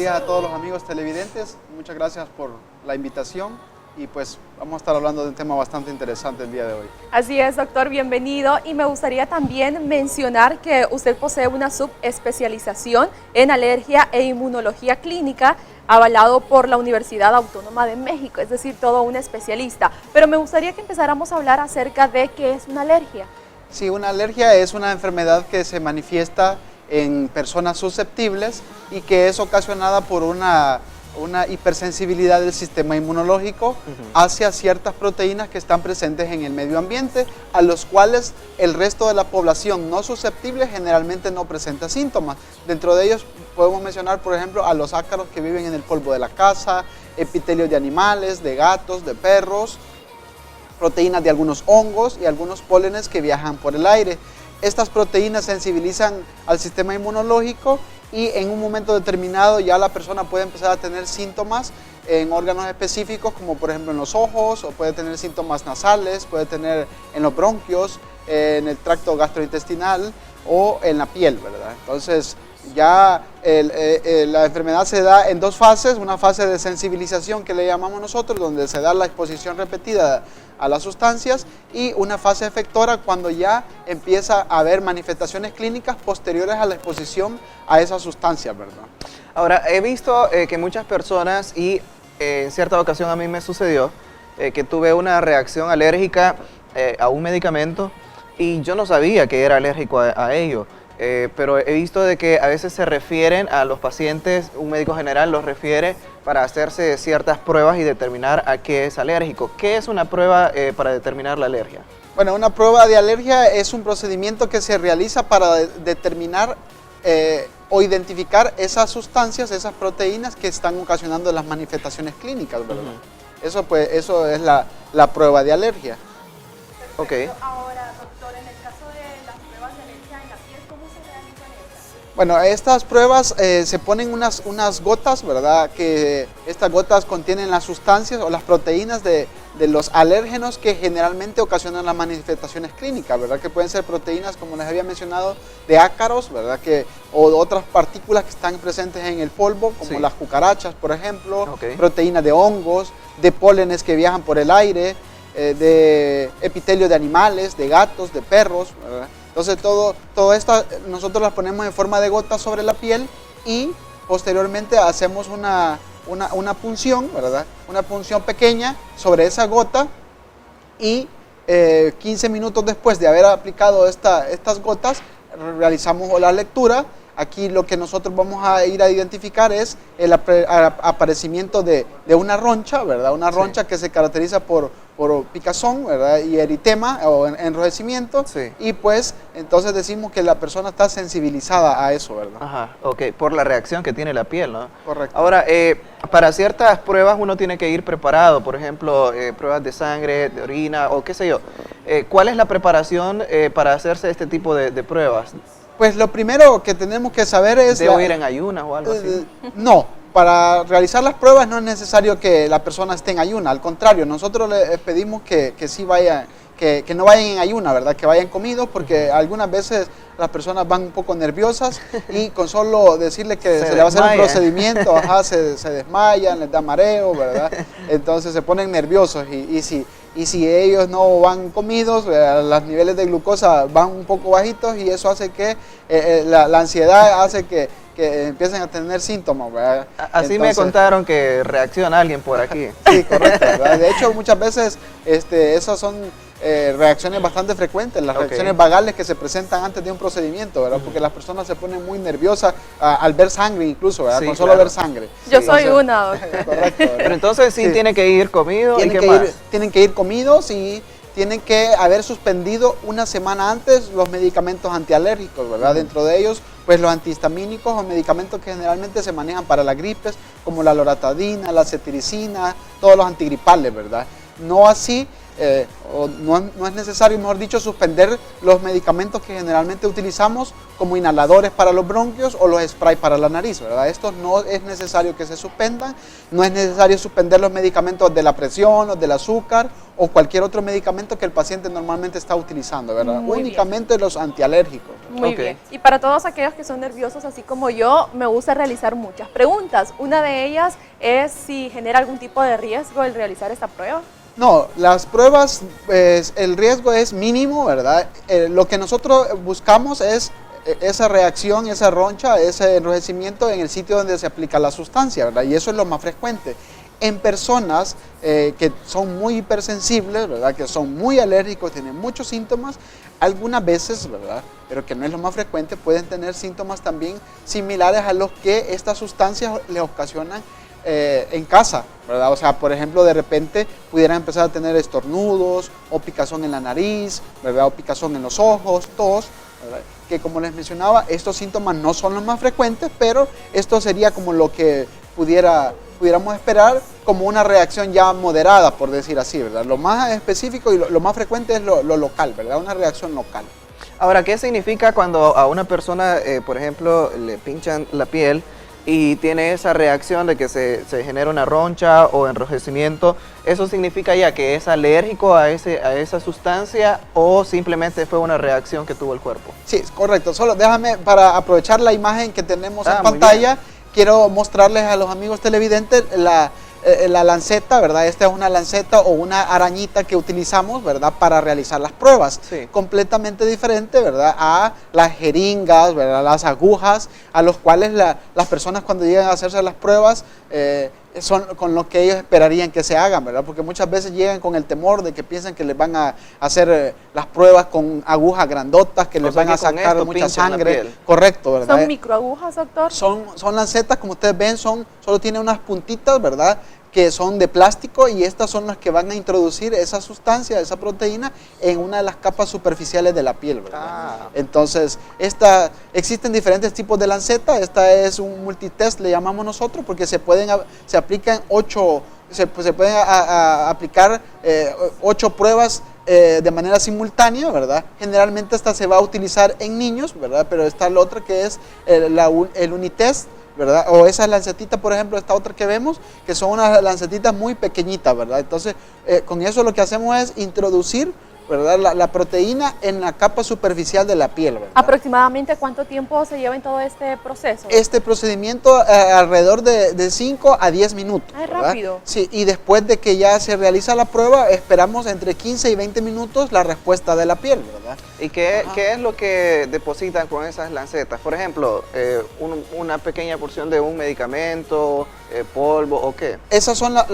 días a todos los amigos televidentes. Muchas gracias por la invitación y pues vamos a estar hablando de un tema bastante interesante el día de hoy. Así es, doctor, bienvenido. Y me gustaría también mencionar que usted posee una subespecialización en alergia e inmunología clínica, avalado por la Universidad Autónoma de México, es decir, todo un especialista. Pero me gustaría que empezáramos a hablar acerca de qué es una alergia. Sí, una alergia es una enfermedad que se manifiesta en personas susceptibles y que es ocasionada por una hipersensibilidad del sistema inmunológico hacia ciertas proteínas que están presentes en el medio ambiente, a los cuales el resto de la población no susceptible generalmente no presenta síntomas. Dentro de ellos podemos mencionar, por ejemplo, a los ácaros que viven en el polvo de la casa, epitelios de animales, de gatos, de perros, proteínas de algunos hongos y algunos pólenes que viajan por el aire. Estas proteínas sensibilizan al sistema inmunológico y en un momento determinado ya la persona puede empezar a tener síntomas en órganos específicos, como por ejemplo en los ojos, o puede tener síntomas nasales, puede tener en los bronquios, en el tracto gastrointestinal o en la piel, ¿verdad? Entonces ya la enfermedad se da en dos fases, una fase de sensibilización que le llamamos nosotros, donde se da la exposición repetida a las sustancias, y una fase efectora cuando ya empieza a haber manifestaciones clínicas posteriores a la exposición a esas sustancias, ¿verdad? Ahora, he visto que muchas personas, y en cierta ocasión a mí me sucedió, que tuve una reacción alérgica a un medicamento y yo no sabía que era alérgico a ello. Pero he visto de que a veces se refieren a los pacientes, un médico general los refiere para hacerse ciertas pruebas y determinar a qué es alérgico. ¿Qué es una prueba para determinar la alergia? Bueno, una prueba de alergia es un procedimiento que se realiza para determinar o identificar esas sustancias, esas proteínas que están ocasionando las manifestaciones clínicas, ¿verdad? Eso es la prueba de alergia. Perfecto. Ahora, doctor, en el caso de las pruebas de alergia en la piel, ¿cómo se realizan estas? Bueno, estas pruebas se ponen unas gotas, ¿verdad? Que estas gotas contienen las sustancias o las proteínas de los alérgenos que generalmente ocasionan las manifestaciones clínicas, ¿verdad? Que pueden ser proteínas, como les había mencionado, de ácaros, ¿verdad? O de otras partículas que están presentes en el polvo, como las cucarachas, por ejemplo, proteínas de hongos, de pólenes que viajan por el aire, de epitelio de animales, de gatos, de perros, ¿verdad? Entonces todo esto nosotros las ponemos en forma de gotas sobre la piel y posteriormente hacemos una punción, ¿verdad? Una punción pequeña sobre esa gota y 15 minutos después de haber aplicado estas gotas realizamos la lectura. Aquí lo que nosotros vamos a ir a identificar es el aparecimiento de una roncha, ¿verdad? Una roncha que se caracteriza por picazón, ¿verdad? Y eritema o enrojecimiento. Y pues entonces decimos que la persona está sensibilizada a eso, ¿verdad? Ajá, ok, por la reacción que tiene la piel, ¿no? Correcto. Ahora, para ciertas pruebas uno tiene que ir preparado, por ejemplo, pruebas de sangre, de orina o qué sé yo. ¿Cuál es la preparación para hacerse este tipo de pruebas? Pues lo primero que tenemos que saber es... ¿Debo ir en ayunas o algo así? No, para realizar las pruebas no es necesario que la persona esté en ayuna, al contrario, nosotros les pedimos que sí vayan, que no vayan en ayuna, ¿verdad? Que vayan comidos, porque algunas veces las personas van un poco nerviosas y con solo decirle que se le va a hacer un procedimiento, se desmayan, les da mareo, ¿verdad? Entonces se ponen nerviosos y si ellos no van comidos, los niveles de glucosa van un poco bajitos y eso hace que la ansiedad hace que empiecen a tener síntomas, ¿verdad? Así me contaron que reacciona alguien por aquí. Sí, correcto, ¿verdad? De hecho, muchas veces esas son reacciones bastante frecuentes, las reacciones vagales que se presentan antes de un procedimiento, ¿verdad? Porque las personas se ponen muy nerviosas al ver sangre incluso, ¿verdad? Con solo ver sangre. Yo soy una, doctor. Correcto, ¿verdad? Pero entonces tiene que ir comido. Tienen que ir comidos y tienen que haber suspendido una semana antes los medicamentos antialérgicos, ¿verdad? Dentro de ellos, pues los antihistamínicos o medicamentos que generalmente se manejan para las gripes, como la loratadina, la cetiricina, todos los antigripales, ¿verdad? No así o no es necesario, mejor dicho, suspender los medicamentos que generalmente utilizamos como inhaladores para los bronquios o los sprays para la nariz, ¿verdad? Estos no es necesario que se suspendan, no es necesario suspender los medicamentos de la presión, los del azúcar o cualquier otro medicamento que el paciente normalmente está utilizando, ¿verdad? Muy Únicamente los antialérgicos. Muy Ok. bien. Y para todos aquellos que son nerviosos, así como yo, me gusta realizar muchas preguntas. Una de ellas es si genera algún tipo de riesgo el realizar esta prueba. No, las pruebas, pues, el riesgo es mínimo, ¿verdad? Lo que nosotros buscamos es esa reacción, esa roncha, ese enrojecimiento en el sitio donde se aplica la sustancia, ¿verdad? Y eso es lo más frecuente. En personas que son muy hipersensibles, ¿verdad? Que son muy alérgicos, tienen muchos síntomas, algunas veces, ¿verdad? Pero que no es lo más frecuente, pueden tener síntomas también similares a los que estas sustancias les ocasionan en casa, ¿verdad? O sea, por ejemplo, de repente pudieran empezar a tener estornudos o picazón en la nariz, ¿verdad? O picazón en los ojos, tos, ¿verdad? Que como les mencionaba, estos síntomas no son los más frecuentes, pero esto sería como lo que pudiéramos esperar como una reacción ya moderada, por decir así, ¿verdad? Lo más específico y lo más frecuente es lo local, ¿verdad? Una reacción local. Ahora, ¿qué significa cuando a una persona, por ejemplo, le pinchan la piel y tiene esa reacción de que se genera una roncha o enrojecimiento? ¿Eso significa ya que es alérgico a esa sustancia o simplemente fue una reacción que tuvo el cuerpo? Sí, correcto. Solo déjame, para aprovechar la imagen que tenemos en muy pantalla, quiero mostrarles a los amigos televidentes la lanceta, ¿verdad? Esta es una lanceta o una arañita que utilizamos, ¿verdad? Para realizar las pruebas. Sí. Completamente diferente, ¿verdad? A las jeringas, ¿verdad? Las agujas, a los cuales las personas cuando llegan a hacerse las pruebas son con lo que ellos esperarían que se hagan, ¿verdad? Porque muchas veces llegan con el temor de que piensan que les van a hacer las pruebas con agujas grandotas, que les sea van a que con sacar esto mucha pinchan la sangre. piel. Correcto, ¿verdad? ¿Son microagujas, doctor? Son lancetas, como ustedes ven, solo tienen unas puntitas, ¿verdad? Que son de plástico y estas son las que van a introducir esa sustancia, esa proteína, en una de las capas superficiales de la piel, ¿verdad? Ah. Entonces, existen diferentes tipos de lanceta. Esta es un multitest, le llamamos nosotros, porque se aplican 8 pruebas de manera simultánea, ¿verdad? Generalmente esta se va a utilizar en niños, ¿verdad? Pero está la otra que es el Unitest, ¿verdad? O esa lancetita, por ejemplo, esta otra que vemos, que son unas lancetitas muy pequeñitas, ¿verdad? Entonces, con eso lo que hacemos es introducir, ¿verdad? La proteína en la capa superficial de la piel, ¿verdad? ¿Aproximadamente cuánto tiempo se lleva en todo este proceso? Este procedimiento alrededor de 5 a 10 minutos. Ah, es ¿verdad? rápido. Sí, y después de que ya se realiza la prueba, esperamos entre 15 y 20 minutos la respuesta de la piel, ¿verdad? ¿Y qué es lo que depositan con esas lancetas? Por ejemplo, una pequeña porción de un medicamento, polvo o qué. Esas son